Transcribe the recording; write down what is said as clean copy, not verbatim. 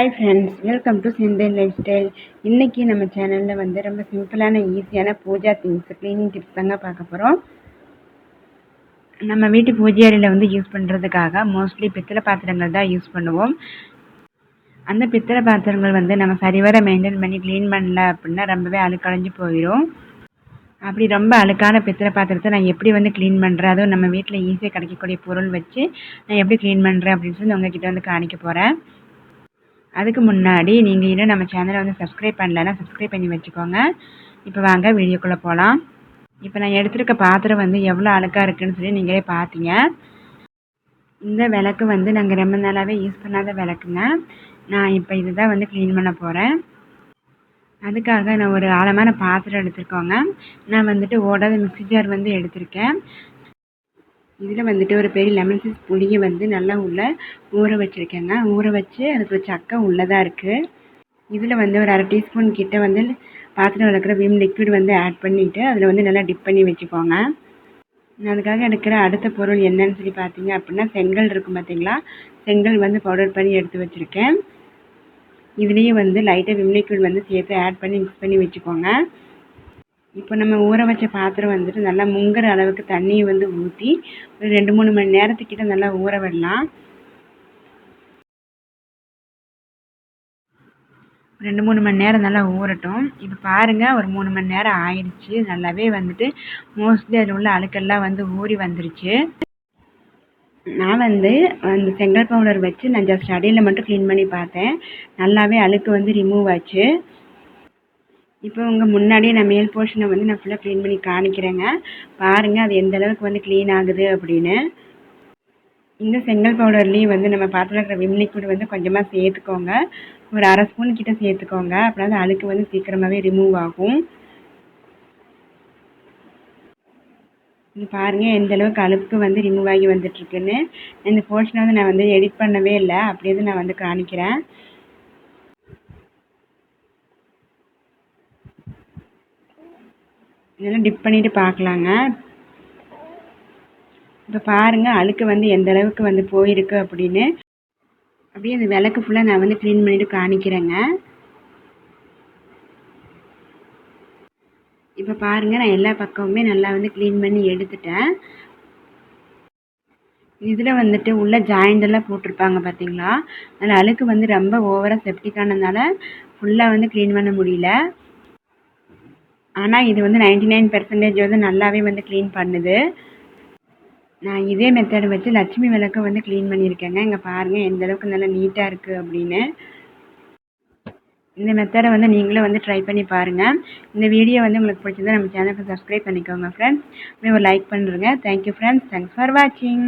Hi friends, welcome to SenThen life style. இன்றைக்கி நம்ம சேனலில் வந்து ரொம்ப சிம்பிளான ஈஸியான பூஜா திங்ஸ் க்ளீனிங் டிப்ஸ் தாங்க பார்க்க போகிறோம். நம்ம வீட்டு பூஜை அறையில் வந்து யூஸ் பண்ணுறதுக்காக மோஸ்ட்லி பித்தளை பாத்திரங்கள் தான் யூஸ் பண்ணுவோம். அந்த பித்தளை பாத்திரங்கள் வந்து நம்ம சரிவர மெயின்டைன் பண்ணி க்ளீன் பண்ணல அப்படின்னா ரொம்பவே அழுக்கடைஞ்சு போயிடும். அப்படி ரொம்ப அழுக்கான பித்தளை பாத்திரத்தை நான் எப்படி வந்து க்ளீன் பண்ணுறேன், அதுவும் நம்ம வீட்டில் ஈஸியாக கிடைக்கக்கூடிய பொருள் வச்சு நான் எப்படி க்ளீன் பண்ணுறேன் அப்படின்னு சொல்லி உங்ககிட்ட வந்து காணிக்க போகிறேன். அதுக்கு முன்னாடி நீங்கள் இன்னும் நம்ம சேனலை வந்து சப்ஸ்கிரைப் பண்ணலைன்னா சப்ஸ்கிரைப் பண்ணி வச்சுக்கோங்க. இப்போ வாங்க வீடியோக்குள்ளே போகலாம். இப்போ நான் எடுத்துருக்க பாத்திரம் வந்து எவ்வளோ அழுக்காக இருக்குதுன்னு சொல்லி நீங்களே பார்த்தீங்க. இந்த விளக்கு வந்து நாங்கள் ரொம்ப நாளாகவே யூஸ் பண்ணாத விளக்குங்க. நான் இப்போ இதுதான் வந்து க்ளீன் பண்ண போகிறேன். அதுக்காக நான் ஒரு ஆழமான பாத்திரம் எடுத்துருக்கோங்க. நான் வந்துட்டு ஓடாத மிக்ஸி ஜார் வந்து எடுத்திருக்கேன். இதில் வந்துட்டு ஒரு பெரிய லெமன் சைஸ் புளியை வந்து நல்லா உள்ளே ஊற வச்சுருக்கேங்க. ஊற வச்சு அதுக்கு ஒரு சக்கை உள்ளதாக இருக்குது. இதில் வந்து ஒரு 1/2 டீஸ்பூன் கிட்ட வந்து பாத்திரம் விளக்குற விம் லிக்விட் வந்து ஆட் பண்ணிவிட்டு அதில் வந்து நல்லா டிப் பண்ணி வச்சுக்கோங்க. நான் அதுக்காக எடுக்கிற அடுத்த பொருள் என்னன்னு சொல்லி பார்த்தீங்க அப்படின்னா செங்கல் இருக்கும் பார்த்தீங்களா, செங்கல் வந்து பவுடர் பண்ணி எடுத்து வச்சுருக்கேன். இதுலேயே வந்து லைட்டாக விம் லிக்விட் வந்து சேர்த்து ஆட் பண்ணி மிக்ஸ் பண்ணி வச்சுக்கோங்க. இப்போ நம்ம ஊற வச்ச பாத்திரம் வந்துட்டு நல்லா முங்குற அளவுக்கு தண்ணியை வந்து ஊற்றி ஒரு 2-3 மணி நேரத்துக்கிட்ட நல்லா ஊற விடலாம். 2-3 மணி நேரம் நல்லா ஊறட்டும். இப்போ பாருங்கள், ஒரு 3 மணி நேரம் ஆயிடுச்சு. நல்லாவே வந்துட்டு மோஸ்ட்லி அதில் உள்ள அழுக்கெல்லாம் வந்து ஊறி வந்துருச்சு. நான் வந்து அந்த செங்கல் பவுடர் வச்சு நான் ஜஸ்ட் அடியில் மட்டும் க்ளீன் பண்ணி பார்த்தேன். நல்லாவே அழுக்கு வந்து ரிமூவ் ஆச்சு. இப்போ உங்கள் முன்னாடியே நான் மேல் போர்ஷனை வந்து நான் ஃபுல்லாக க்ளீன் பண்ணி காணிக்கிறேங்க. பாருங்கள் அது எந்த அளவுக்கு வந்து க்ளீன் ஆகுது அப்படின்னு. இந்த செங்கல் பவுடர்லேயும் வந்து நம்ம பாத்திரம் இருக்கிற விம் லிக்விட் வந்து கொஞ்சமாக சேர்த்துக்கோங்க. ஒரு 1/2 ஸ்பூன் கிட்ட சேர்த்துக்கோங்க. அப்படின்னா அழுக்கு வந்து சீக்கிரமாகவே ரிமூவ் ஆகும். இது பாருங்கள் எந்த அளவுக்கு அழுக்கு வந்து ரிமூவ் ஆகி வந்துட்டுருக்குன்னு. இந்த போர்ஷனை வந்து நான் வந்து எடிட் பண்ணவே இல்லை, அப்படியே தான் நான் வந்து காணிக்கிறேன். இதெல்லாம் டிப் பண்ணிவிட்டு பார்க்கலாங்க. இப்போ பாருங்கள் அழுக்கு வந்து எந்த அளவுக்கு வந்து போயிருக்கு அப்படின்னு. அப்படியே அந்த விளக்கு ஃபுல்லாக நான் வந்து க்ளீன் பண்ணிவிட்டு காணிக்கிறேங்க. இப்போ பாருங்கள் நான் எல்லா பக்கமுமே நல்லா வந்து க்ளீன் பண்ணி எடுத்துட்டேன். இதில் வந்துட்டு உள்ள ஜாயிண்டெல்லாம் போட்டிருப்பாங்க பார்த்தீங்களா, அதில் அழுக்கு வந்து ரொம்ப ஓவராக செப்டிக்கானதுனால ஃபுல்லாக வந்து க்ளீன் பண்ண முடியல. ஆனால் இது வந்து 99% வந்து நல்லாவே வந்து க்ளீன் பண்ணுது. நான் இதே மெத்தட் வச்சு லட்சுமி விளக்கை வந்து க்ளீன் பண்ணியிருக்கேங்க. இங்கே பாருங்கள் எந்த அளவுக்கு நல்லா நீட்டாக இருக்குது அப்படின்னு. இந்த மெத்தடை வந்து நீங்களும் வந்து ட்ரை பண்ணி பாருங்கள். இந்த வீடியோ வந்து உங்களுக்கு பிடிச்சிருந்தா நம்ம சேனலுக்கு சப்ஸ்கிரைப் பண்ணிக்கோங்க ஃப்ரெண்ட்ஸ். அப்படியே ஒரு லைக் பண்ணுறேங்க. Thank you friends. தேங்க்ஸ் ஃபார் வாட்சிங்.